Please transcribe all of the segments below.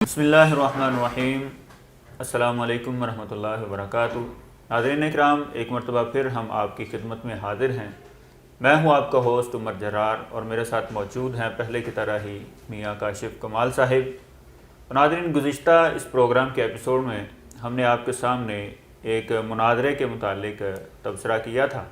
بسم اللہ الرحمن الرحیم۔ السلام علیکم ورحمۃ اللہ وبرکاتہ۔ ناظرین اکرام، ایک مرتبہ پھر ہم آپ کی خدمت میں حاضر ہیں۔ میں ہوں آپ کا ہوسٹ عمر جرار، اور میرے ساتھ موجود ہیں پہلے کی طرح ہی میاں کاشف کمال صاحب۔ ناظرین، گزشتہ اس پروگرام کے ایپیسوڈ میں ہم نے آپ کے سامنے ایک مناظرے کے متعلق تبصرہ کیا تھا،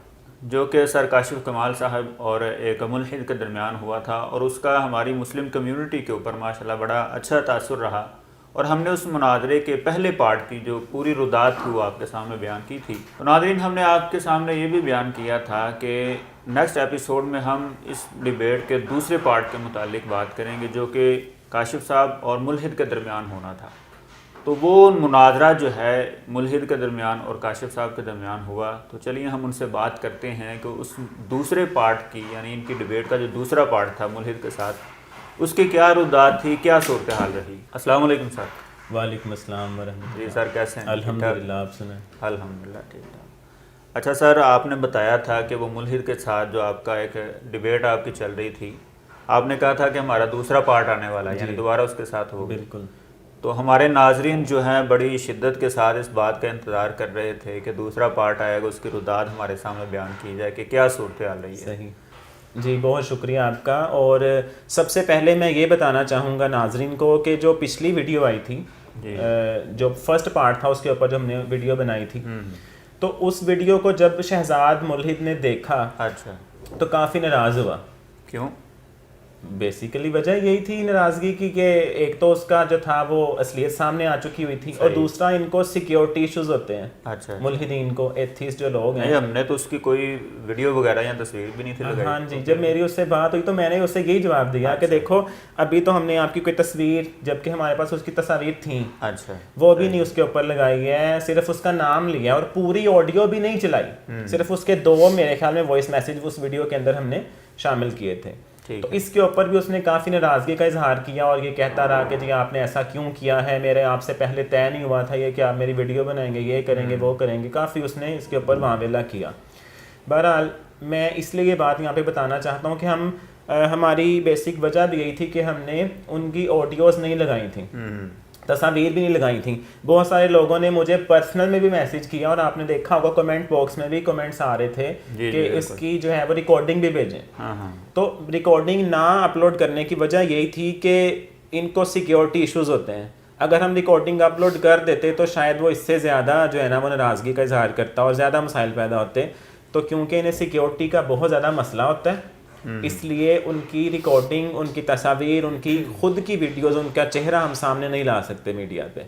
جو کہ سر کاشف کمال صاحب اور ایک ملحد کے درمیان ہوا تھا، اور اس کا ہماری مسلم کمیونٹی کے اوپر ماشاءاللہ بڑا اچھا تاثر رہا، اور ہم نے اس مناظرے کے پہلے پارٹ کی جو پوری ردات تھی وہ آپ کے سامنے بیان کی تھی۔ تو ناظرین، ہم نے آپ کے سامنے یہ بھی بیان کیا تھا کہ نیکسٹ ایپیسوڈ میں ہم اس ڈیبیٹ کے دوسرے پارٹ کے متعلق بات کریں گے، جو کہ کاشف صاحب اور ملحد کے درمیان ہونا تھا۔ تو وہ مناظرہ جو ہے ملحد کے درمیان اور کاشف صاحب کے درمیان ہوا، تو چلیے ہم ان سے بات کرتے ہیں کہ اس دوسرے پارٹ کی، یعنی ان کی ڈیبیٹ کا جو دوسرا پارٹ تھا ملحد کے ساتھ، اس کی کیا ردات تھی، کیا صورتحال رہی۔ السلام علیکم سر۔ وعلیکم السلام ورحمۃ اللہ۔ جی سر، کیسے ہیں؟ الحمدللہ، آپ سنیں؟ الحمدللہ ٹھیک ٹھاک۔ اچھا سر، آپ نے بتایا تھا کہ وہ ملحد کے ساتھ جو آپ کا ایک ڈیبیٹ آپ کی چل رہی تھی، آپ نے کہا تھا کہ ہمارا دوسرا پارٹ آنے والا ہے، یعنی دوبارہ اس کے ساتھ ہوگا۔ بالکل۔ تو ہمارے ناظرین جو ہیں بڑی شدت کے ساتھ اس بات کا انتظار کر رہے تھے کہ دوسرا پارٹ آئے گا، اس کی ردات ہمارے سامنے بیان کی جائے کہ کیا صورتحال رہی ہے۔ صحیح جی، بہت شکریہ آپ کا۔ اور سب سے پہلے میں یہ بتانا چاہوں گا ناظرین کو کہ جو پچھلی ویڈیو آئی تھی، جو فرسٹ پارٹ تھا، اس کے اوپر جو ہم نے ویڈیو بنائی تھی، تو اس ویڈیو کو جب شہزاد ملحد نے دیکھا اچھا، تو کافی ناراض ہوا۔ کیوں؟ بیسیکلی وجہ یہی تھی ناراضگی کی کہ ایک تو اس کا جو تھا وہ اصلیت سامنے آ چکی ہوئی تھی، اور دوسرا ان کو سیکیورٹی ایشوز ہوتے ہیں اچھا، ملحدین کو، ایتھیسٹ جو لوگ ہیں۔ ہم نے تو اس کی کوئی ویڈیو وغیرہ یا تصویر بھی نہیں تھی لگائی۔ ہاں جی، جب میری اس سے بات ہوئی تو میں نے اسے یہی جواب دیا کہ دیکھو، ابھی تو ہم نے آپ کی کوئی تصویر، جبکہ ہمارے پاس اس کی تصاویر تھیں، اچھا، وہ بھی نہیں اس کے اوپر لگائی ہے، صرف اس کا نام لیا اور پوری آڈیو بھی نہیں چلائی، صرف اس کے 2 میرے خیال میں وائس میسج اس ویڈیو کے اندر ہم نے شامل کیے تھے۔ تو اس کے اوپر بھی اس نے کافی ناراضگی کا اظہار کیا، اور یہ کہتا رہا کہ جی آپ نے ایسا کیوں کیا ہے، میرے آپ سے پہلے طے نہیں ہوا تھا یہ کہ آپ میری ویڈیو بنائیں گے، یہ کریں گے، وہ کریں گے، کافی اس نے اس کے اوپر معاملہ کیا۔ بہرحال میں اس لیے یہ بات یہاں پہ بتانا چاہتا ہوں کہ ہماری بیسک وجہ بھی یہی تھی کہ ہم نے ان کی آڈیوز نہیں لگائی تھیں، تصاویر بھی نہیں لگائی تھیں۔ بہت سارے لوگوں نے مجھے پرسنل میں بھی میسج کیا، اور آپ نے دیکھا ہوگا کمنٹ باکس میں بھی کمنٹس آ رہے تھے کہ اس کی جو ہے وہ ریکارڈنگ بھی بھیجیں۔ تو ریکارڈنگ نہ اپلوڈ کرنے کی وجہ یہی تھی کہ ان کو سیکیورٹی ایشوز ہوتے ہیں۔ اگر ہم ریکارڈنگ اپلوڈ کر دیتے تو شاید وہ اس سے زیادہ جو ہے نا وہ ناراضگی کا اظہار کرتا اور زیادہ مسائل پیدا ہوتے، تو کیونکہ انہیں سیکیورٹی کا بہت زیادہ مسئلہ ہوتا ہے، اس لیے ان کی ریکارڈنگ، ان کی تصاویر، ان کی خود کی ویڈیوز، ان کا چہرہ ہم سامنے نہیں لا سکتے میڈیا پہ۔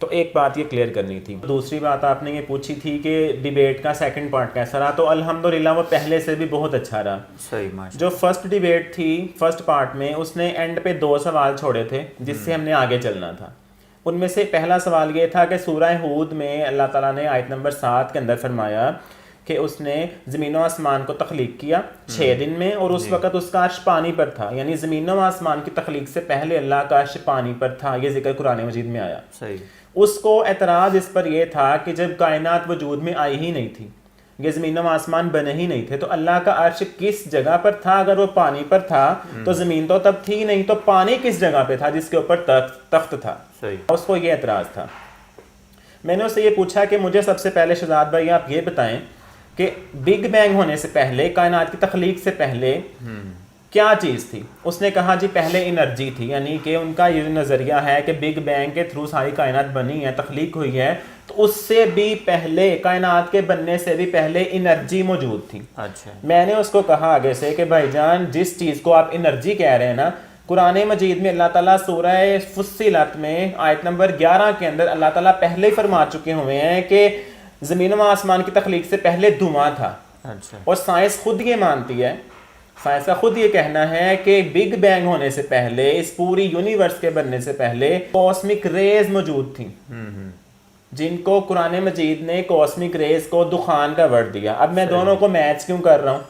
تو ایک بات یہ کلیئر کرنی تھی۔ دوسری بات آپ نے یہ پوچھی تھی کہ ڈیبیٹ کا سیکنڈ پارٹ کیسا رہا، تو الحمدللہ وہ پہلے سے بھی بہت اچھا رہا۔ صحیح۔ جو فرسٹ ڈیبیٹ تھی، فرسٹ پارٹ میں اس نے اینڈ پہ 2 سوال چھوڑے تھے جس سے ہم نے آگے چلنا تھا۔ ان میں سے پہلا سوال یہ تھا کہ سورہ ہود میں اللہ تعالیٰ نے آیت نمبر 7 کے اندر فرمایا کہ اس نے زمین و آسمان کو تخلیق کیا 6 دن میں، اور اس وقت اس کا عرش پانی پر تھا، یعنی زمین و آسمان کی تخلیق سے پہلے اللہ کا عرش پانی پر تھا۔ یہ ذکر قرآن مجید میں آیا۔ صحیح۔ اس کو اعتراض اس پر یہ تھا کہ جب کائنات وجود میں آئی ہی نہیں تھی، یہ زمین و آسمان بنے ہی نہیں تھے، تو اللہ کا عرش کس جگہ پر تھا؟ اگر وہ پانی پر تھا تو زمین تو تب تھی نہیں، تو پانی کس جگہ پہ تھا جس کے اوپر تخت تھا؟ صحیح۔ اس کو یہ اعتراض تھا۔ میں نے اس سے یہ پوچھا کہ مجھے سب سے پہلے شہزاد بھائی آپ یہ بتائیں کہ بگ بینگ ہونے سے پہلے، کائنات کی تخلیق سے پہلے کیا چیز تھی؟ اس نے کہا جی پہلے انرجی تھی، یعنی کہ ان کا یہ نظریہ ہے کہ بگ بینگ کے تھرو ساری کائنات بنی ہے، تخلیق ہوئی ہے، تو اس سے بھی پہلے، کائنات کے بننے سے بھی پہلے انرجی موجود تھی۔ اچھا۔ میں نے اس کو کہا آگے سے کہ بھائی جان جس چیز کو آپ انرجی کہہ رہے ہیں نا، قرآن مجید میں اللہ تعالیٰ سورہ فصلت میں آیت نمبر 11 کے اندر اللہ تعالیٰ پہلے ہی فرما چکے ہوئے ہیں کہ زمین و آسمان کی تخلیق سے پہلے دھواں تھا۔ اچھا۔ اور سائنس خود یہ مانتی ہے، سائنس کا خود یہ کہنا ہے کہ بگ بینگ ہونے سے پہلے، اس پوری یونیورس کے بننے سے پہلے کاسمک ریز موجود تھیں، جن کو قرآن مجید نے کاسمک ریز کو دخان کا ورڈ دیا۔ اب میں دونوں کو میچ کیوں کر رہا ہوں؟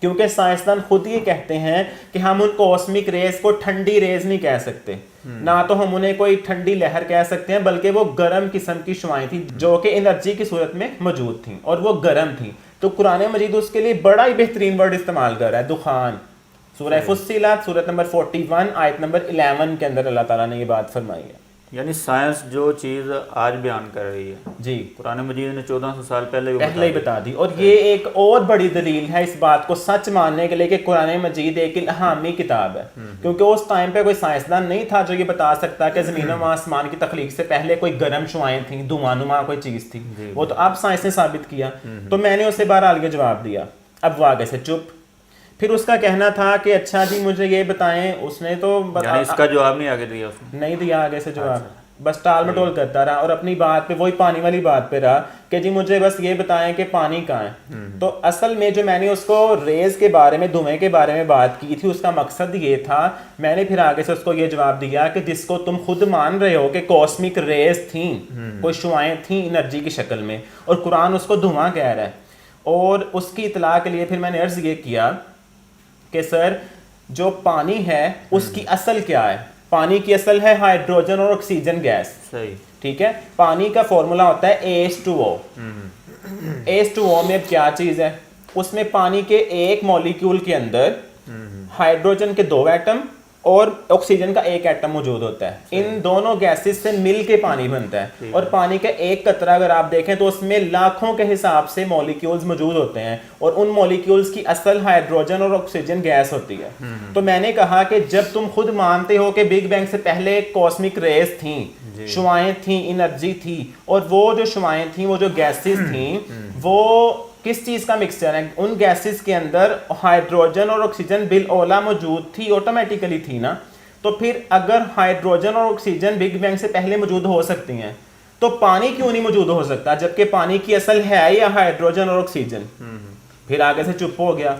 کیونکہ سائنسدان خود یہ کہتے ہیں کہ ہم ان کاسمک ریز کو ٹھنڈی ریز نہیں کہہ سکتے، نہ تو ہم انہیں کوئی ٹھنڈی لہر کہہ سکتے ہیں، بلکہ وہ گرم قسم کی شعاعیں تھیں جو کہ انرجی کی صورت میں موجود تھیں، اور وہ گرم تھیں۔ تو قرآن مجید اس کے لیے بڑا ہی بہترین ورڈ استعمال کر رہا ہے، دخان۔ سورہ فصلت سورۃ نمبر 41 آیت نمبر 11 کے اندر اللہ تعالیٰ نے یہ بات فرمائی ہے. یعنی سائنس جو چیز آج بیان کر رہی ہے جی قرآن مجید نے 1400 سال پہلے ہی بتا دی. اور یہ ایک اور بڑی دلیل ہے اس بات کو سچ ماننے کے لیے کہ قرآن مجید ایک الہامی کتاب ہے, کیونکہ اس ٹائم پہ کوئی سائنسدان نہیں تھا جو یہ بتا سکتا کہ زمین و آسمان کی تخلیق سے پہلے کوئی گرم شعائیں تھیں, دھواں نما کوئی چیز تھی. وہ تو اب سائنس نے ثابت کیا. تو میں نے اسے بہرحال یہ جواب دیا. اب وہ آگے سے چپ. پھر اس کا کہنا تھا کہ اچھا جی مجھے یہ بتائیں. اس نے تو یعنی اس کا جواب نہیں آگے دیا, اس نے نہیں دیا آگے سے جواب, بس ٹال مٹول کرتا رہا اور اپنی بات پہ, وہی پانی والی بات پہ رہا کہ جی مجھے بس یہ بتائیں کہ پانی کہاں ہے. تو اصل میں جو میں نے اس کو ریز کے بارے میں, دھوئیں کے بارے میں بات کی تھی, اس کا مقصد یہ تھا, میں نے پھر آگے سے اس کو یہ جواب دیا کہ جس کو تم خود مان رہے ہو کہ کاسمک ریز تھیں, کوئی شعائیں تھیں انرجی کی شکل میں, اور قرآن اس کو دھواں کہہ رہا ہے. اور اس کی اطلاع کے لیے پھر میں نے عرض یہ کیا کہ سر جو پانی ہے اس کی اصل کیا ہے. پانی کی اصل ہے ہائیڈروجن اور آکسیجن گیس. صحیح, ٹھیک ہے. پانی کا فارمولا ہوتا ہے H2O. H2O میں اب کیا چیز ہے, اس میں پانی کے ایک مولیکیول کے اندر ہائیڈروجن کے 2 ایٹم اور آکسیجن کا 1 ایٹم موجود ہوتا ہے. ان دونوں گیسز سے مل کے پانی بنتا ہے. اور پانی کا ایک قطرہ اگر آپ دیکھیں تو اس میں لاکھوں کے حساب سے مولیکیولز موجود ہوتے ہیں, اور ان مولیکیولز کی اصل ہائیڈروجن اور آکسیجن گیس ہوتی ہے. تو میں نے کہا کہ جب تم خود مانتے ہو کہ بگ بینگ سے پہلے کاسمک ریز تھیں, شعائیں تھیں, انرجی تھی, اور وہ جو شعائیں تھیں, وہ جو گیسز تھیں, وہ کس چیز کا مکسچر ہے. ان گیسز کے اندر ہائیڈروجن اور آکسیجن بالاولا موجود تھی, آٹومیٹیکلی تھی نا. تو پھر اگر ہائیڈروجن اور آکسیجن بگ بینگ سے پہلے موجود ہو سکتی ہیں تو پانی کیوں نہیں موجود ہو سکتا, جبکہ پانی کی اصل ہے یا ہائیڈروجن اور آکسیجن. پھر آگے سے چپ ہو گیا.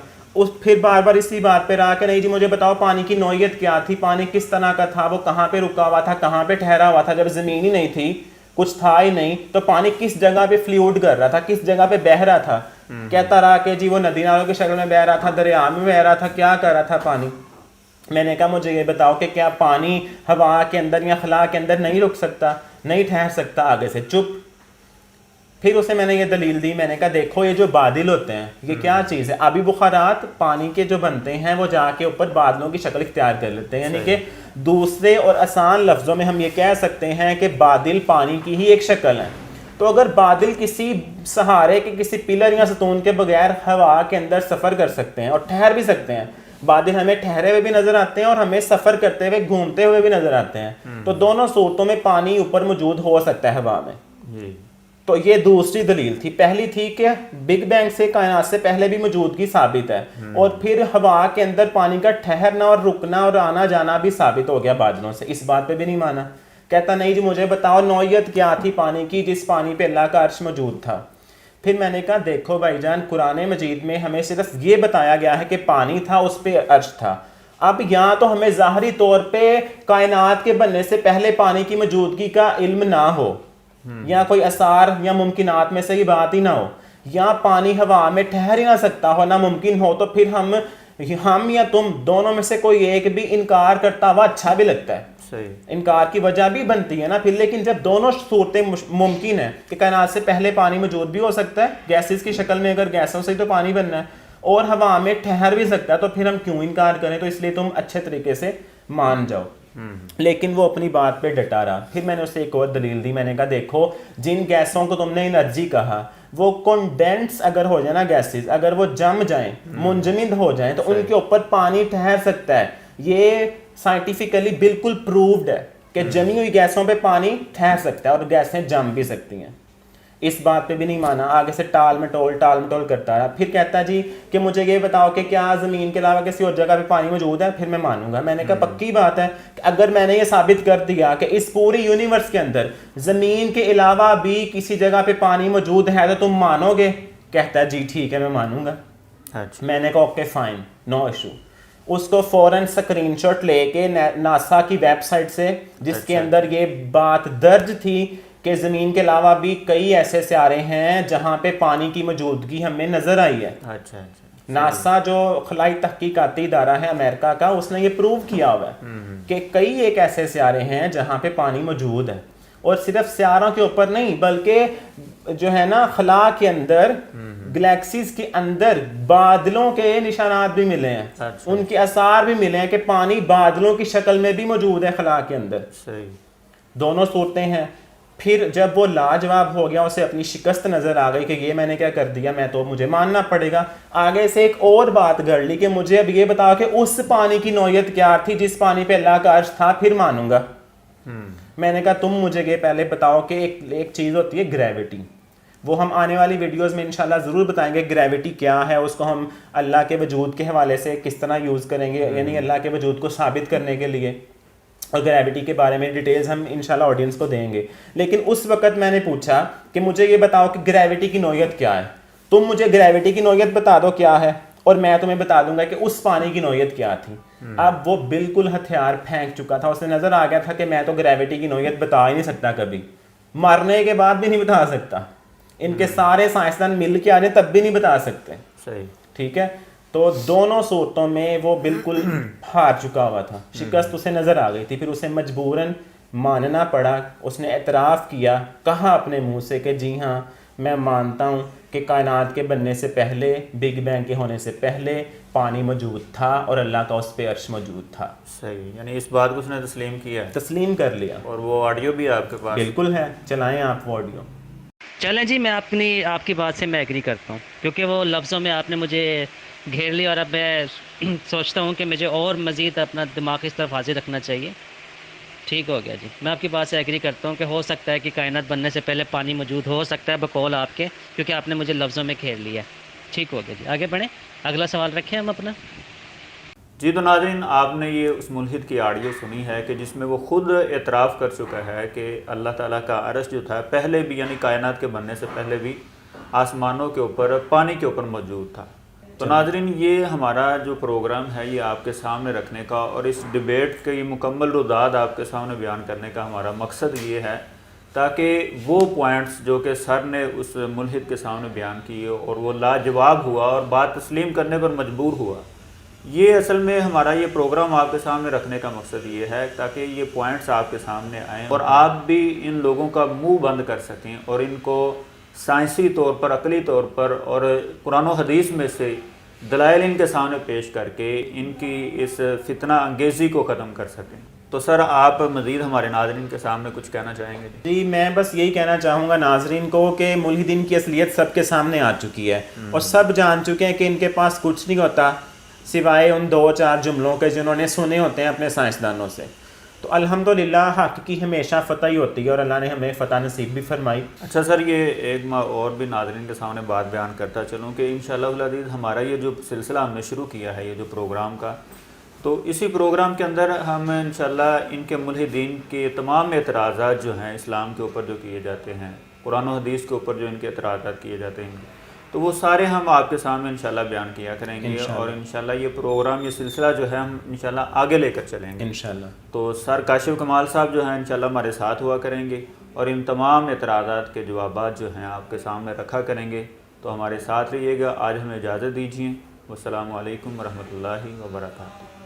پھر بار بار اسی بات پہ رہا کہ نہیں جی مجھے بتاؤ پانی کی نوعیت کیا تھی, پانی کس طرح کا تھا, وہ کہاں پہ رکا ہوا تھا, کہاں پہ ٹھہرا ہوا تھا. جب زمین ہی نہیں تھی, کچھ تھا ہی نہیں, تو پانی کس جگہ پہ فلوٹ کر رہا تھا, کس جگہ پہ بہہ رہا تھا. کہتا رہا کہ جی وہ ندی نالوں کی شکل میں بہہ رہا تھا, دریا میں بہہ رہا تھا, کیا کر رہا تھا پانی. میں نے کہا مجھے یہ بتاؤ کہ کیا پانی ہوا کے اندر یا خلا کے اندر نہیں رک سکتا, نہیں ٹھہر سکتا. آگے سے چپ. پھر اسے میں نے یہ دلیل دی. میں نے کہا دیکھو یہ جو بادل ہوتے ہیں یہ کیا چیز ہے. آبی بخارات پانی کے جو بنتے ہیں وہ جا کے اوپر بادلوں کی شکل اختیار کر لیتے ہیں. یعنی کہ دوسرے اور آسان لفظوں میں ہم یہ کہہ سکتے ہیں کہ بادل پانی کی ہی ایک شکل ہے. تو اگر بادل کسی سہارے کے, کسی پلر یا ستون کے بغیر ہوا کے اندر سفر کر سکتے ہیں اور ٹھہر بھی سکتے ہیں, بادل ہمیں ٹھہرے ہوئے بھی نظر آتے ہیں اور ہمیں سفر کرتے ہوئے گھومتے ہوئے بھی نظر آتے ہیں, تو دونوں صورتوں میں پانی اوپر موجود ہو سکتا ہے ہوا میں. تو یہ دوسری دلیل تھی. پہلی تھی کہ بگ بینگ سے کائنات سے پہلے بھی موجودگی ثابت ہے, اور پھر ہوا کے اندر پانی کا ٹھہرنا اور رکنا اور آنا جانا بھی ثابت ہو گیا بادلوں سے. اس بات پہ بھی نہیں مانا. کہتا نہیں جی مجھے بتاؤ نوعیت کیا تھی پانی کی جس پانی پہ اللہ کا عرش موجود تھا. پھر میں نے کہا دیکھو بھائی جان, قرآن مجید میں ہمیں صرف یہ بتایا گیا ہے کہ پانی تھا, اس پہ عرش تھا. اب یہاں تو ہمیں ظاہری طور پہ کائنات کے بننے سے پہلے پانی کی موجودگی کا علم نہ ہو, یا کوئی آثار یا ممکنات میں سے یہ بات ہی نہ ہو, یا پانی ہوا میں ٹھہر ہی نہ سکتا ہو, نہ ممکن ہو, تو پھر ہم یا تم دونوں میں سے کوئی ایک بھی انکار کرتا ہوا اچھا بھی لگتا ہے. انکار کی وجہ بھی بنتی ہے نا پھر. لیکن جب دونوں صورتیں ممکن ہیں کہ کائنات سے پہلے پانی موجود بھی ہو سکتا ہے گیسز کی شکل میں, اگر گیسوں سے تو پانی بننا ہے, اور ہوا میں ٹھہر بھی سکتا ہے, تو پھر ہم کیوں انکار کریں. تو اس لیے تم اچھے طریقے سے مان جاؤ. لیکن وہ اپنی بات پہ ڈٹا رہا. پھر میں نے اسے ایک اور دلیل دی. میں نے کہا دیکھو جن گیسوں کو تم نے انرجی کہا وہ کنڈینس اگر ہو جائے نا گیسز, اگر وہ جم جائیں, منجمد ہو جائیں, تو ان کے اوپر پانی ٹھہر سکتا ہے. یہ سائنٹیفکلی بالکل پرووڈ ہے کہ جمی ہوئی گیسوں پہ پانی ٹھہر سکتا ہے اور گیسیں جم بھی سکتی ہیں. اس بات پہ بھی نہیں مانا. آگے سے ٹال مٹول کرتا رہا. پھر کہتا جی کہ مجھے یہ بتاؤ کہ کیا زمین کے علاوہ کسی اور جگہ پہ پانی موجود ہے, پھر میں مانوں گا. میں نے کہا پکی بات ہے کہ اگر میں نے یہ ثابت کر دیا کہ اس پوری یونیورس کے اندر زمین کے علاوہ بھی کسی جگہ پہ پانی موجود ہے تو تم مانو گے. کہتا ہے جی ٹھیک ہے میں مانوں گا. میں نے کہا اوکے فائن, نو ایشو. اس کو فوراً اسکرین شاٹ لے کے ناسا کی ویب سائٹ سے, جس کے اندر یہ بات درج تھی کہ زمین کے علاوہ بھی کئی ایسے سیارے ہیں جہاں پہ پانی کی موجودگی ہمیں نظر آئی ہے. ناسا جو خلائی تحقیقاتی ادارہ ہے امریکہ کا, اس نے یہ پروو کیا ہوا ہے کہ کئی ایک ایسے سیارے ہیں جہاں پہ پانی موجود ہے. اور صرف سیاروں کے اوپر نہیں بلکہ جو ہے نا خلا کے اندر گلیکسیز کے اندر بادلوں کے نشانات بھی ملے ہیں، ان کے اثار بھی ملے ہیں کہ پانی بادلوں کی شکل میں بھی موجود ہے خلا کے اندر. دونوں صورتیں ہیں. پھر جب وہ لاجواب ہو گیا، اسے اپنی شکست نظر آ گئی کہ یہ میں نے کیا کر دیا، میں تو مجھے ماننا پڑے گا. آگے سے ایک اور بات گڑ لی کہ مجھے اب یہ بتاؤ کہ اس پانی کی نوعیت کیا تھی جس پانی پہ اللہ کا عرش تھا، پھر مانوں گا. میں نے کہا تم مجھے یہ پہلے بتاؤ کہ ایک چیز ہوتی ہے گریوٹی، وہ ہم آنے والی ویڈیوز میں انشاءاللہ ضرور بتائیں گے گریوٹی کیا ہے، اس کو ہم اللہ کے وجود کے حوالے سے کس طرح یوز کریں گے، یعنی اللہ کے وجود کو ثابت کرنے کے لیے، اور گریوٹی کے بارے میں ڈیٹیلز ہم انشاءاللہ آڈینس کو دیں گے. لیکن اس وقت میں نے پوچھا کہ مجھے یہ بتاؤ کہ گریوٹی کی نوعیت کیا ہے. تم مجھے گریوٹی کی نوعیت بتا دو کیا ہے، اور میں تمہیں بتا دوں گا کہ اس پانی کی نوعیت کیا تھی. اب وہ بالکل ہتھیار پھینک چکا تھا، اسے نظر آ گیا تھا کہ میں تو گریوٹی کی نوعیت بتا ہی نہیں سکتا، کبھی مرنے کے بعد بھی نہیں بتا سکتا. ان کے سارے سائنسدان مل کے آ جائیں تب بھی نہیں بتا سکتے. صحیح، ٹھیک ہے. تو دونوں صورتوں میں وہ بالکل ہار چکا ہوا تھا، شکست اسے نظر آ گئی تھی. پھر اسے مجبوراً ماننا پڑا. اس نے اعتراف کیا، کہا اپنے منہ سے کہ جی ہاں میں مانتا ہوں کہ کائنات کے بننے سے پہلے، بگ بینگ کے ہونے سے پہلے پانی موجود تھا اور اللہ کا اس پہ عرش موجود تھا. صحیح، یعنی اس بات کو اس نے تسلیم کیا ہے، تسلیم کر لیا. اور وہ آڈیو بھی آپ کے پاس بالکل ہے، چلائیں آپ وہ آڈیو. چلیں جی، میں آپ کی بات سے میں ایگری کرتا ہوں، کیونکہ وہ لفظوں میں آپ نے مجھے گھیر لیا، اور اب میں سوچتا ہوں کہ مجھے اور مزید اپنا دماغ اس طرف حاضر رکھنا چاہیے. ٹھیک ہو گیا جی، میں آپ کی بات سے ایگری کرتا ہوں کہ ہو سکتا ہے کہ کائنات بننے سے پہلے پانی موجود ہو سکتا ہے بقول آپ کے، کیونکہ آپ نے مجھے لفظوں میں گھیر لیا. ٹھیک ہو گیا جی، آگے بڑھیں، اگلا سوال رکھیں ہم اپنا. جی تو ناظرین، آپ نے یہ اس ملحد کی آڈیو سنی ہے کہ جس میں وہ خود اعتراف کر چکا ہے کہ اللہ تعالیٰ کا عرش جو تھا پہلے بھی، یعنی کائنات کے بننے سے پہلے بھی آسمانوں کے اوپر، پانی کے اوپر موجود تھا. تو ناظرین، یہ ہمارا جو پروگرام ہے یہ آپ کے سامنے رکھنے کا اور اس ڈیبیٹ کی مکمل رداد آپ کے سامنے بیان کرنے کا ہمارا مقصد یہ ہے تاکہ وہ پوائنٹس جو کہ سر نے اس ملحد کے سامنے بیان کیے اور وہ لاجواب ہوا اور بات تسلیم کرنے پر مجبور ہوا، یہ اصل میں ہمارا یہ پروگرام آپ کے سامنے رکھنے کا مقصد یہ ہے تاکہ یہ پوائنٹس آپ کے سامنے آئیں اور آپ بھی ان لوگوں کا منہ بند کر سکیں اور ان کو سائنسی طور پر، عقلی طور پر اور قرآن و حدیث میں سے دلائل ان کے سامنے پیش کر کے ان کی اس فتنہ انگیزی کو ختم کر سکیں. تو سر آپ مزید ہمارے ناظرین کے سامنے کچھ کہنا چاہیں گے؟ جی میں بس یہی کہنا چاہوں گا ناظرین کو کہ ملحدین کی اصلیت سب کے سامنے آ چکی ہے اور سب جان چکے ہیں کہ ان کے پاس کچھ نہیں ہوتا سوائے ان 2-4 جملوں کے جنہوں نے سنے ہوتے ہیں اپنے سائنسدانوں سے. تو الحمدللہ حق کی ہمیشہ فتح ہی ہوتی ہے اور اللہ نے ہمیں فتح نصیب بھی فرمائی. اچھا سر، یہ ایک میں اور بھی ناظرین کے سامنے بات بیان کرتا چلوں کہ انشاءاللہ العزیز ہمارا یہ جو سلسلہ ہم نے شروع کیا ہے، یہ جو پروگرام کا، تو اسی پروگرام کے اندر ہم انشاءاللہ ان کے ملحدین کے تمام اعتراضات جو ہیں اسلام کے اوپر جو کیے جاتے ہیں، قرآن و حدیث کے اوپر جو ان کے اعتراضات کیے جاتے ہیں، تو وہ سارے ہم آپ کے سامنے انشاءاللہ بیان کیا کریں گے اور انشاءاللہ یہ پروگرام، یہ سلسلہ جو ہے ہم انشاءاللہ آگے لے کر چلیں گے انشاءاللہ. تو سر کاشف کمال صاحب جو ہیں انشاءاللہ ہمارے ساتھ ہوا کریں گے اور ان تمام اعتراضات کے جوابات جو ہیں آپ کے سامنے رکھا کریں گے. تو ہمارے ساتھ رہیے گا. آج ہمیں اجازت دیجیے. والسلام علیکم ورحمۃ اللہ وبرکاتہ.